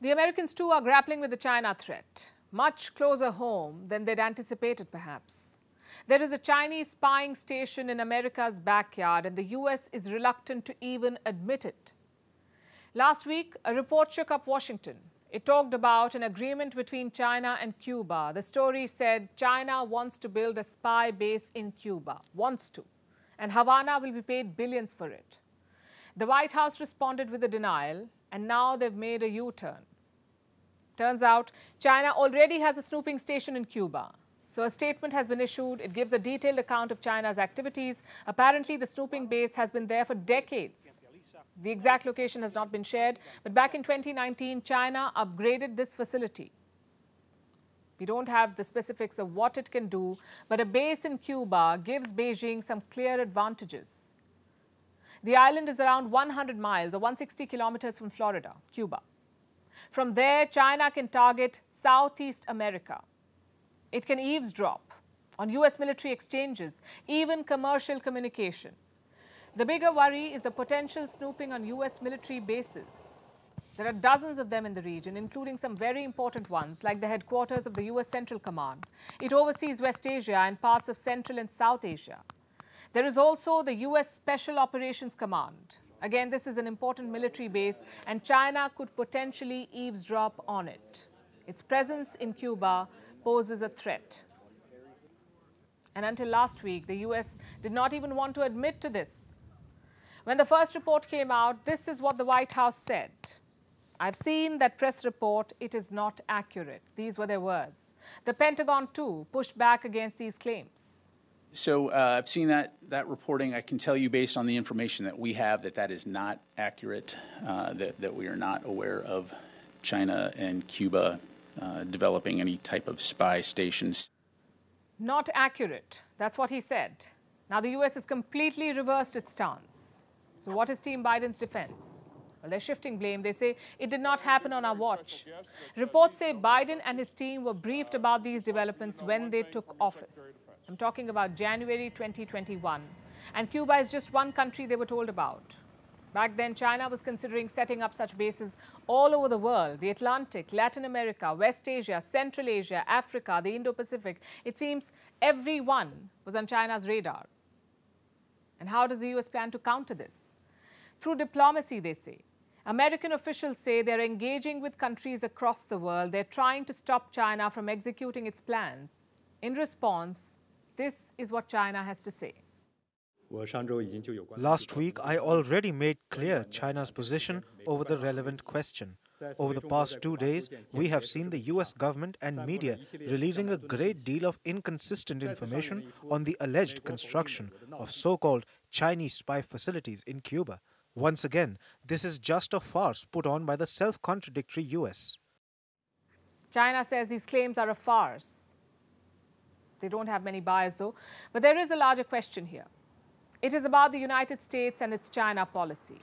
The Americans too are grappling with the China threat, much closer home than they'd anticipated perhaps. There is a Chinese spying station in America's backyard and the US is reluctant to even admit it. Last week, a report shook up Washington. It talked about an agreement between China and Cuba. The story said China wants to build a spy base in Cuba, wants to, and Havana will be paid billions for it. The White House responded with a denial, and now they've made a U-turn. Turns out, China already has a snooping station in Cuba. So a statement has been issued. It gives a detailed account of China's activities. Apparently, the snooping base has been there for decades. The exact location has not been shared, but back in 2019, China upgraded this facility. We don't have the specifics of what it can do, but a base in Cuba gives Beijing some clear advantages. The island is around 100 miles or 160 kilometers from Florida, Cuba. From there, China can target Southeast America. It can eavesdrop on US military exchanges, even commercial communication. The bigger worry is the potential snooping on US military bases. There are dozens of them in the region, including some very important ones, like the headquarters of the US Central Command. It oversees West Asia and parts of Central and South Asia. There is also the US Special Operations Command. Again, this is an important military base, and China could potentially eavesdrop on it. Its presence in Cuba poses a threat. And until last week, the US did not even want to admit to this. When the first report came out, this is what the White House said. I've seen that press report. It is not accurate. These were their words. The Pentagon, too, pushed back against these claims. So I've seen that reporting. I can tell you based on the information that we have that is not accurate, that we are not aware of China and Cuba developing any type of spy stations. Not accurate. That's what he said. Now the US has completely reversed its stance. So what is Team Biden's defense? Well, they're shifting blame. They say it did not happen on our watch. Reports say Biden and his team were briefed about these developments when they took office. I'm talking about January 2021. And Cuba is just one country they were told about. Back then, China was considering setting up such bases all over the world: the Atlantic, Latin America, West Asia, Central Asia, Africa, the Indo-Pacific. It seems every one was on China's radar. And how does the US plan to counter this? Through diplomacy, they say. American officials say they're engaging with countries across the world. They're trying to stop China from executing its plans. In response, this is what China has to say. Last week, I already made clear China's position over the relevant question. Over the past 2 days, we have seen the US government and media releasing a great deal of inconsistent information on the alleged construction of so-called Chinese spy facilities in Cuba. Once again, this is just a farce put on by the self-contradictory US. China says these claims are a farce. They don't have many buyers, though. But there is a larger question here. It is about the United States and its China policy.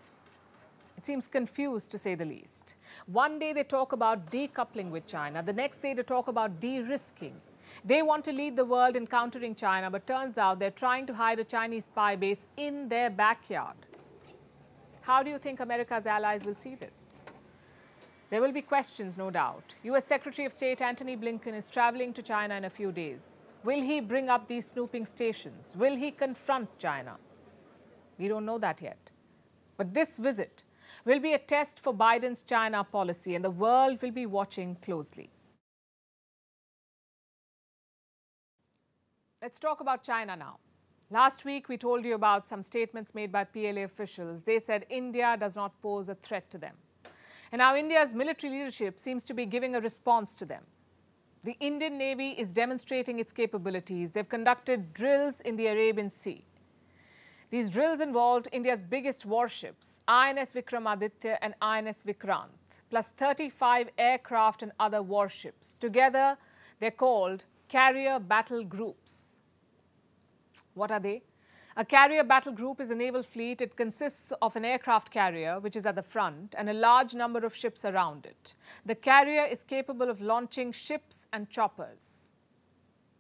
It seems confused, to say the least. One day they talk about decoupling with China. The next day they talk about de-risking. They want to lead the world in countering China, but turns out they're trying to hide a Chinese spy base in their backyard. How do you think America's allies will see this? There will be questions, no doubt. US Secretary of State Antony Blinken is traveling to China in a few days. Will he bring up these snooping stations? Will he confront China? We don't know that yet. But this visit will be a test for Biden's China policy, and the world will be watching closely. Let's talk about China now. Last week, we told you about some statements made by PLA officials. They said India does not pose a threat to them. And now India's military leadership seems to be giving a response to them. The Indian Navy is demonstrating its capabilities. They've conducted drills in the Arabian Sea. These drills involved India's biggest warships, INS Vikramaditya and INS Vikrant, plus 35 aircraft and other warships. Together, they're called carrier battle groups. What are they? A carrier battle group is a naval fleet. It consists of an aircraft carrier, which is at the front, and a large number of ships around it. The carrier is capable of launching ships and choppers.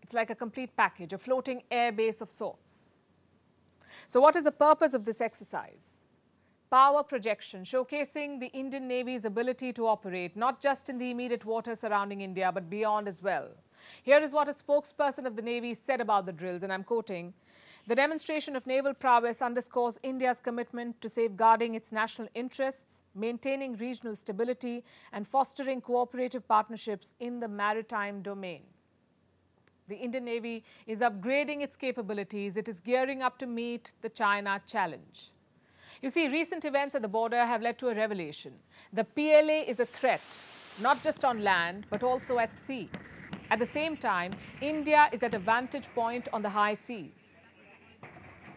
It's like a complete package, a floating air base of sorts. So what is the purpose of this exercise? power projection showcasing the Indian Navy's ability to operate not just in the immediate waters surrounding India but beyond as well. Here is what a spokesperson of the Navy said about the drills, and I'm quoting, "The demonstration of naval prowess underscores India's commitment to safeguarding its national interests, maintaining regional stability, and fostering cooperative partnerships in the maritime domain." The Indian Navy is upgrading its capabilities. It is gearing up to meet the China challenge. You see, recent events at the border have led to a revelation. The PLA is a threat, not just on land, but also at sea. At the same time, India is at a vantage point on the high seas.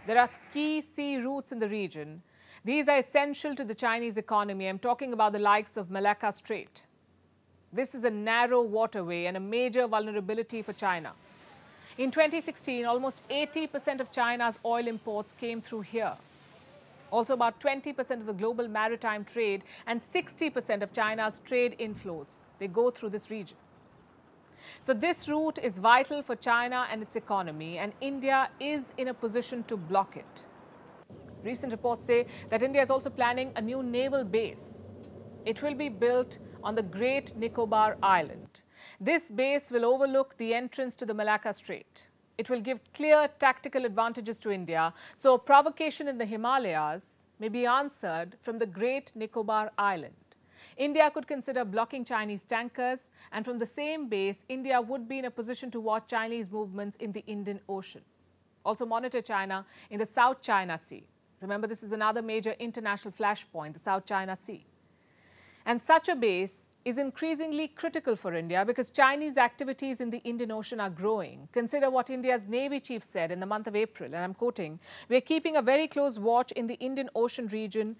There are key sea routes in the region. These are essential to the Chinese economy. I'm talking about the likes of Malacca Strait. This is a narrow waterway and a major vulnerability for China. In 2016, almost 80% of China's oil imports came through here. Also, about 20% of the global maritime trade and 60% of China's trade inflows, they go through this region. So this route is vital for China and its economy, and India is in a position to block it. Recent reports say that India is also planning a new naval base. It will be built on the Great Nicobar Island. This base will overlook the entrance to the Malacca Strait. It will give clear tactical advantages to India, so a provocation in the Himalayas may be answered from the Great Nicobar Island. India could consider blocking Chinese tankers, and from the same base, India would be in a position to watch Chinese movements in the Indian Ocean. Also monitor China in the South China Sea. Remember, this is another major international flashpoint, the South China Sea. And such a base is increasingly critical for India because Chinese activities in the Indian Ocean are growing. Consider what India's Navy chief said in the month of April, and I'm quoting, "We are keeping a very close watch in the Indian Ocean region.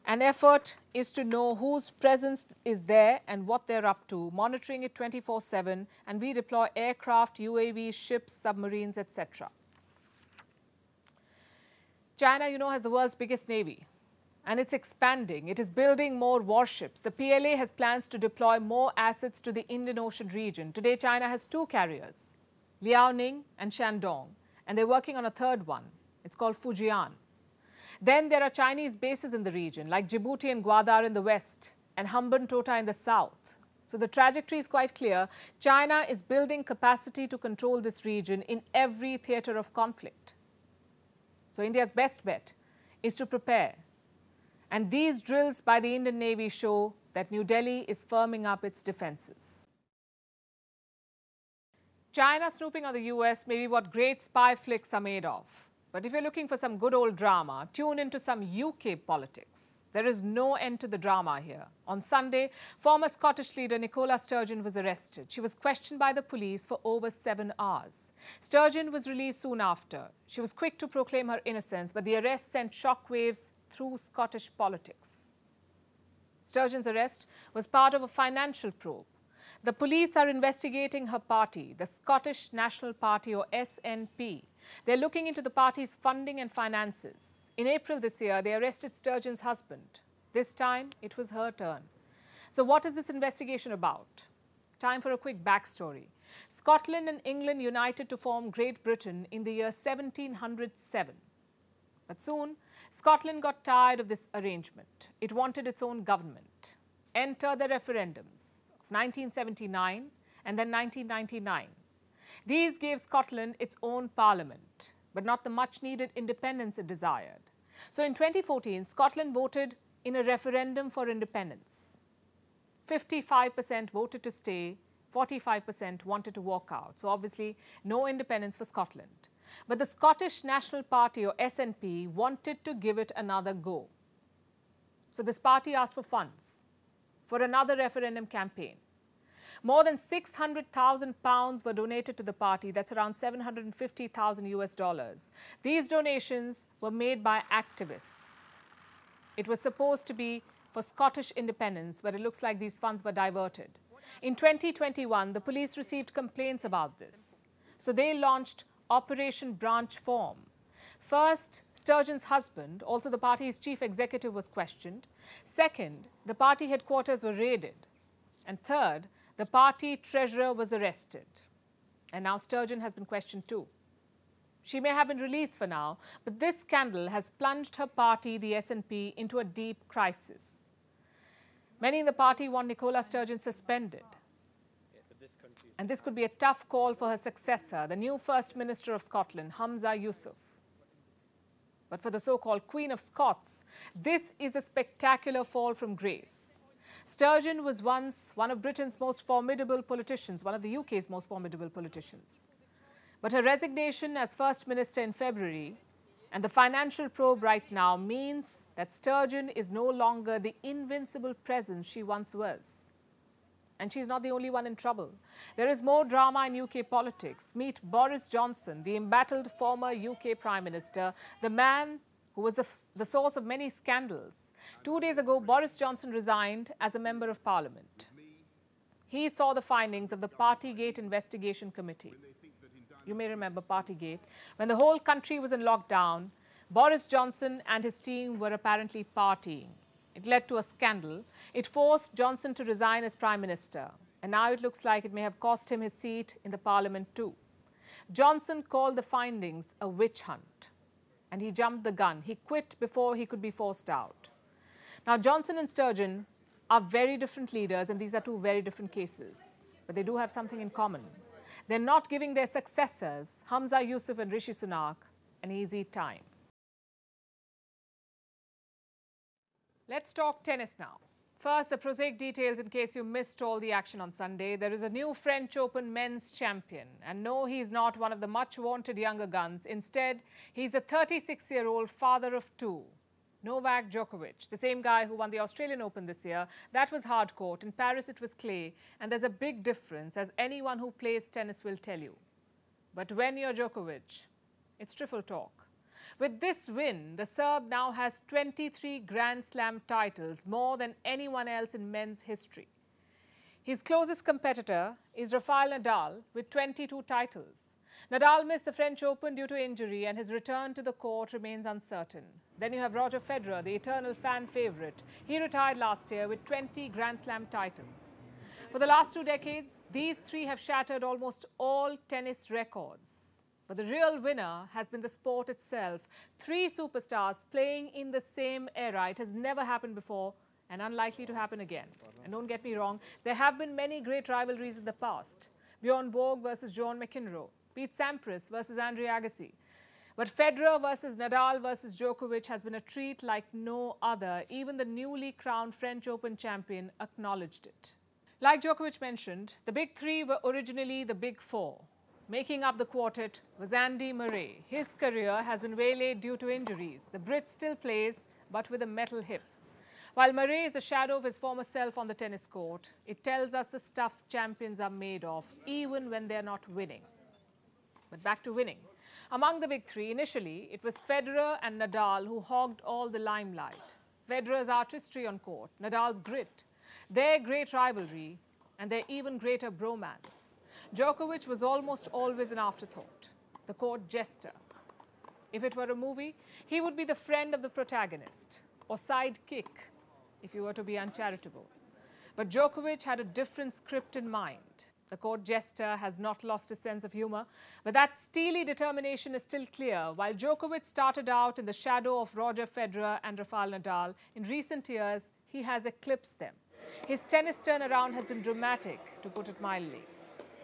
An effort is to know whose presence is there and what they're up to, monitoring it 24/7, and we deploy aircraft, UAVs, ships, submarines, etc." China, you know, has the world's biggest navy, and it's expanding. It is building more warships. The PLA has plans to deploy more assets to the Indian Ocean region. Today, China has 2 carriers, Liaoning and Shandong, and they're working on a third one. It's called Fujian. Then there are Chinese bases in the region, like Djibouti and Gwadar in the west, and Hambantota in the south. So the trajectory is quite clear. China is building capacity to control this region in every theatre of conflict. So India's best bet is to prepare. And these drills by the Indian Navy show that New Delhi is firming up its defenses. China snooping on the US may be what great spy flicks are made of. But if you're looking for some good old drama, tune into some UK politics. There is no end to the drama here. On Sunday, former Scottish leader Nicola Sturgeon was arrested. She was questioned by the police for over 7 hours. Sturgeon was released soon after. She was quick to proclaim her innocence, but the arrest sent shockwaves through Scottish politics. Sturgeon's arrest was part of a financial probe. The police are investigating her party, the Scottish National Party, or SNP. They're looking into the party's funding and finances. In April this year, they arrested Sturgeon's husband. This time, it was her turn. So what is this investigation about? Time for a quick backstory. Scotland and England united to form Great Britain in the year 1707. But soon, Scotland got tired of this arrangement. It wanted its own government. Enter the referendums of 1979 and then 1999. These gave Scotland its own parliament, but not the much-needed independence it desired. So in 2014, Scotland voted in a referendum for independence. 55% voted to stay, 45% wanted to walk out. So obviously, no independence for Scotland. But the Scottish National Party, or SNP, wanted to give it another go. So this party asked for funds for another referendum campaign. More than £600,000 were donated to the party. That's around $750,000 US. These donations were made by activists. It was supposed to be for Scottish independence, but it looks like these funds were diverted. In 2021, the police received complaints about this. So they launched Operation Branch Form. First, Sturgeon's husband, also the party's chief executive, was questioned. Second, the party headquarters were raided. And third, the party treasurer was arrested. And now Sturgeon has been questioned too. She may have been released for now, but this scandal has plunged her party, the SNP, into a deep crisis. Many in the party want Nicola Sturgeon suspended. And this could be a tough call for her successor, the new First Minister of Scotland, Humza Yousaf. But for the so-called Queen of Scots, this is a spectacular fall from grace. Sturgeon was once one of Britain's most formidable politicians, one of the UK's most formidable politicians. But her resignation as First Minister in February and the financial probe right now means that Sturgeon is no longer the invincible presence she once was. And she's not the only one in trouble. There is more drama in UK politics. Meet Boris Johnson, the embattled former UK Prime Minister, the man who was the source of many scandals. 2 days ago, Boris Johnson resigned as a Member of Parliament. He saw the findings of the Partygate Investigation Committee. You may remember Partygate. When the whole country was in lockdown, Boris Johnson and his team were apparently partying. It led to a scandal. It forced Johnson to resign as Prime Minister. And now it looks like it may have cost him his seat in the Parliament too. Johnson called the findings a witch hunt. And he jumped the gun. He quit before he could be forced out. Now, Johnson and Sturgeon are very different leaders, and these are two very different cases. But they do have something in common. They're not giving their successors, Humza Yousaf and Rishi Sunak, an easy time. Let's talk tennis now. First, the prosaic details in case you missed all the action on Sunday. There is a new French Open men's champion. And no, he's not one of the much-wanted younger guns. Instead, he's a 36-year-old father of two, Novak Djokovic, the same guy who won the Australian Open this year. That was hard court. In Paris, it was clay. And there's a big difference, as anyone who plays tennis will tell you. But when you're Djokovic, it's triple talk. With this win, the Serb now has 23 Grand Slam titles, more than anyone else in men's history. His closest competitor is Rafael Nadal with 22 titles. Nadal missed the French Open due to injury, and his return to the court remains uncertain. Then you have Roger Federer, the eternal fan favorite. He retired last year with 20 Grand Slam titles. For the last 2 decades, these three have shattered almost all tennis records. But the real winner has been the sport itself. 3 superstars playing in the same era. It has never happened before and unlikely to happen again. And don't get me wrong, there have been many great rivalries in the past. Bjorn Borg versus John McEnroe, Pete Sampras versus Andre Agassi. But Federer versus Nadal versus Djokovic has been a treat like no other. Even the newly crowned French Open champion acknowledged it. Like Djokovic mentioned, the big three were originally the big four. Making up the quartet was Andy Murray. His career has been waylaid due to injuries. The Brit still plays, but with a metal hip. While Murray is a shadow of his former self on the tennis court, it tells us the stuff champions are made of, even when they're not winning. But back to winning. Among the big three, initially, it was Federer and Nadal who hogged all the limelight. Federer's artistry on court, Nadal's grit, their great rivalry, and their even greater bromance. Djokovic was almost always an afterthought, the court jester. If it were a movie, he would be the friend of the protagonist, or sidekick, if you were to be uncharitable. But Djokovic had a different script in mind. The court jester has not lost his sense of humor, but that steely determination is still clear. While Djokovic started out in the shadow of Roger Federer and Rafael Nadal, in recent years, he has eclipsed them. His tennis turnaround has been dramatic, to put it mildly.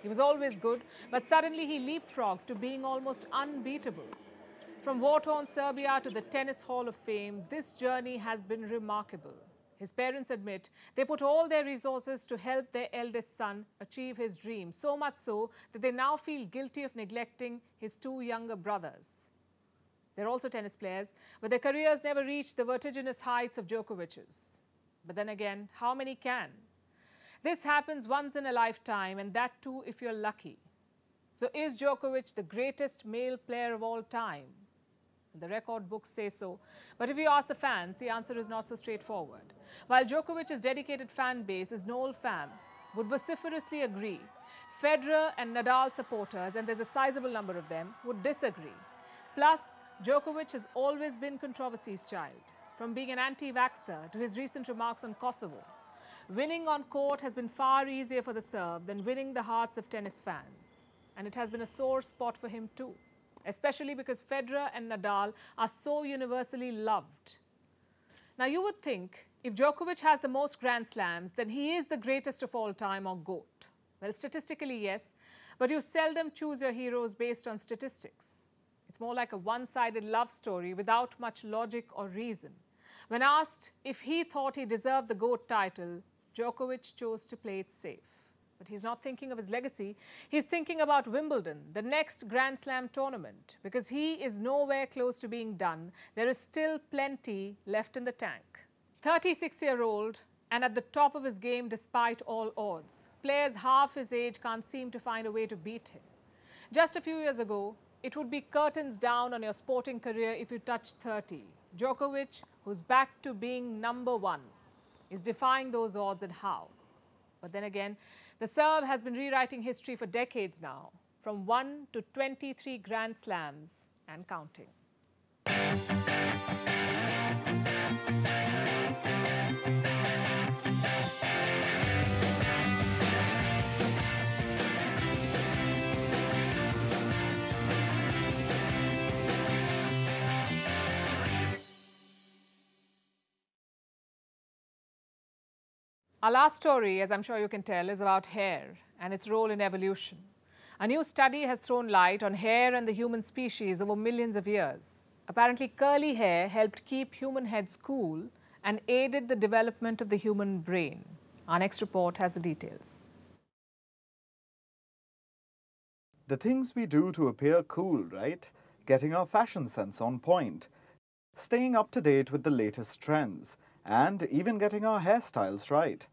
He was always good, but suddenly he leapfrogged to being almost unbeatable. From war-torn Serbia to the Tennis Hall of Fame, this journey has been remarkable. His parents admit they put all their resources to help their eldest son achieve his dream, so much so that they now feel guilty of neglecting his 2 younger brothers. They're also tennis players, but their careers never reached the vertiginous heights of Djokovic's. But then again, how many can? This happens once in a lifetime, and that too if you're lucky. So is Djokovic the greatest male player of all time? The record books say so. But if you ask the fans, the answer is not so straightforward. While Djokovic's dedicated fan base, his Noel fam, would vociferously agree, Federer and Nadal supporters, and there's a sizable number of them, would disagree. Plus, Djokovic has always been controversy's child, from being an anti-vaxxer to his recent remarks on Kosovo. Winning on court has been far easier for the Serb than winning the hearts of tennis fans. And it has been a sore spot for him too. especially because Federer and Nadal are so universally loved. Now, you would think if Djokovic has the most Grand Slams, then he is the greatest of all time or GOAT. Well, statistically, yes, but you seldom choose your heroes based on statistics. It's more like a one-sided love story without much logic or reason. When asked if he thought he deserved the GOAT title, Djokovic chose to play it safe. But he's not thinking of his legacy. He's thinking about Wimbledon, the next Grand Slam tournament, because he is nowhere close to being done. There is still plenty left in the tank. 36-year-old and at the top of his game despite all odds. Players half his age can't seem to find a way to beat him. Just a few years ago, it would be curtains down on your sporting career if you touched 30. Djokovic, who's back to being number one, is defying those odds, and how? But then again, the Serb has been rewriting history for decades now, from 1 to 23 Grand Slams and counting. Our last story, as I'm sure you can tell, is about hair and its role in evolution. A new study has thrown light on hair and the human species over millions of years. Apparently, curly hair helped keep human heads cool and aided the development of the human brain. Our next report has the details. The things we do to appear cool, right? Getting our fashion sense on point, staying up to date with the latest trends, and even getting our hairstyles right.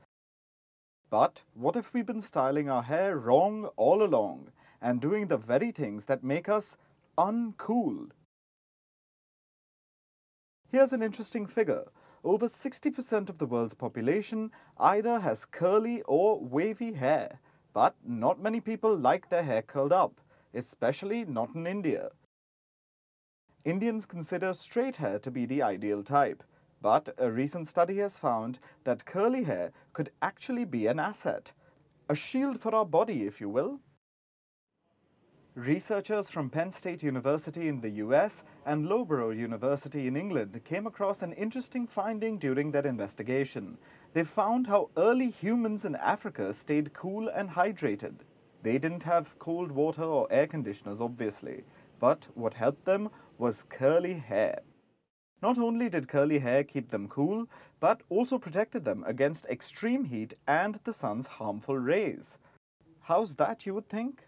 But what if we've been styling our hair wrong all along and doing the very things that make us uncool? Here's an interesting figure. Over 60% of the world's population either has curly or wavy hair, but not many people like their hair curled up, especially not in India. Indians consider straight hair to be the ideal type. But a recent study has found that curly hair could actually be an asset, a shield for our body, if you will. Researchers from Penn State University in the US and Loughborough University in England came across an interesting finding during their investigation. They found how early humans in Africa stayed cool and hydrated. They didn't have cold water or air conditioners, obviously, but what helped them was curly hair. Not only did curly hair keep them cool, but also protected them against extreme heat and the sun's harmful rays. How's that, you would think?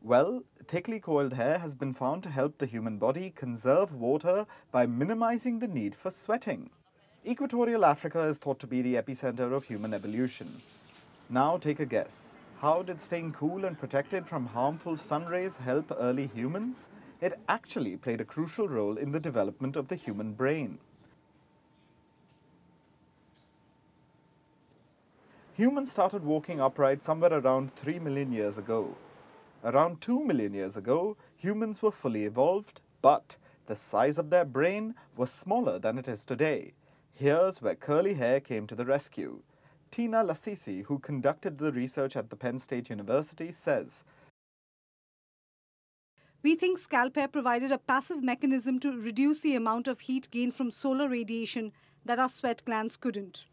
Well, thickly coiled hair has been found to help the human body conserve water by minimizing the need for sweating. Equatorial Africa is thought to be the epicenter of human evolution. Now take a guess. How did staying cool and protected from harmful sun rays help early humans? It actually played a crucial role in the development of the human brain. Humans started walking upright somewhere around 3 million years ago. Around 2 million years ago, humans were fully evolved, but the size of their brain was smaller than it is today. Here's where curly hair came to the rescue. Tina Lassisi, who conducted the research at the Penn State University, says, "We think scalp hair provided a passive mechanism to reduce the amount of heat gained from solar radiation that our sweat glands couldn't."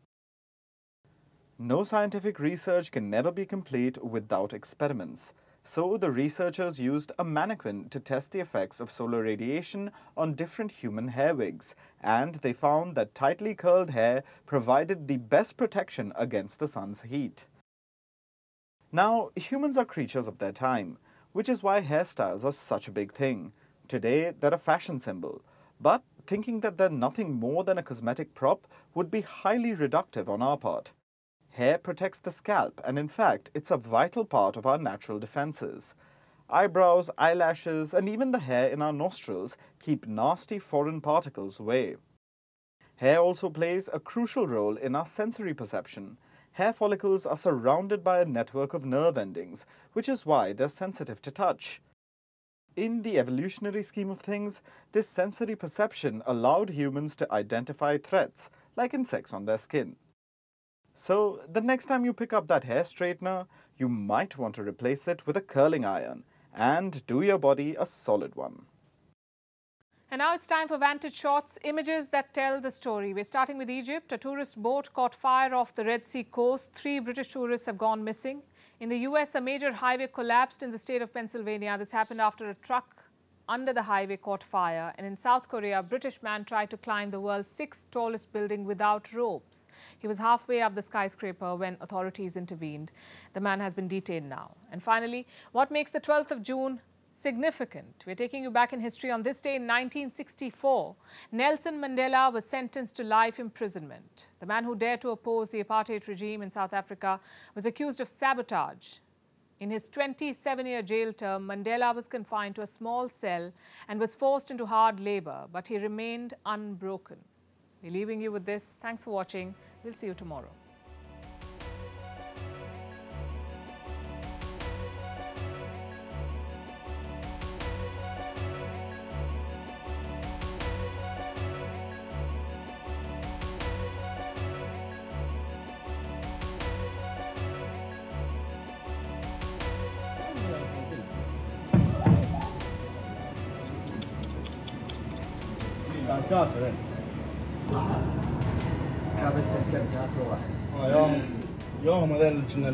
No scientific research can never be complete without experiments. So the researchers used a mannequin to test the effects of solar radiation on different human hair wigs, and they found that tightly curled hair provided the best protection against the sun's heat. Now, humans are creatures of their time, which is why hairstyles are such a big thing. Today, they're a fashion symbol, but thinking that they're nothing more than a cosmetic prop would be highly reductive on our part. Hair protects the scalp, and in fact, it's a vital part of our natural defenses. Eyebrows, eyelashes, and even the hair in our nostrils keep nasty foreign particles away. Hair also plays a crucial role in our sensory perception. Hair follicles are surrounded by a network of nerve endings, which is why they're sensitive to touch. In the evolutionary scheme of things, this sensory perception allowed humans to identify threats, like insects on their skin. So, the next time you pick up that hair straightener, you might want to replace it with a curling iron. and do your body a solid one. And now it's time for Vantage Shots, images that tell the story. We're starting with Egypt. A tourist boat caught fire off the Red Sea coast. 3 British tourists have gone missing. In the US, a major highway collapsed in the state of Pennsylvania. This happened after a truck under the highway caught fire. And in South Korea, a British man tried to climb the world's 6th tallest building without ropes. He was halfway up the skyscraper when authorities intervened. The man has been detained now. And finally, what makes the 12th of June significant? We're taking you back in history. On this day in 1964, Nelson Mandela was sentenced to life imprisonment. The man who dared to oppose the apartheid regime in South Africa was accused of sabotage. In his 27-year jail term, Mandela was confined to a small cell and was forced into hard labor, but he remained unbroken. We're leaving you with this. Thanks for watching. We'll see you tomorrow. يوم هذا كنا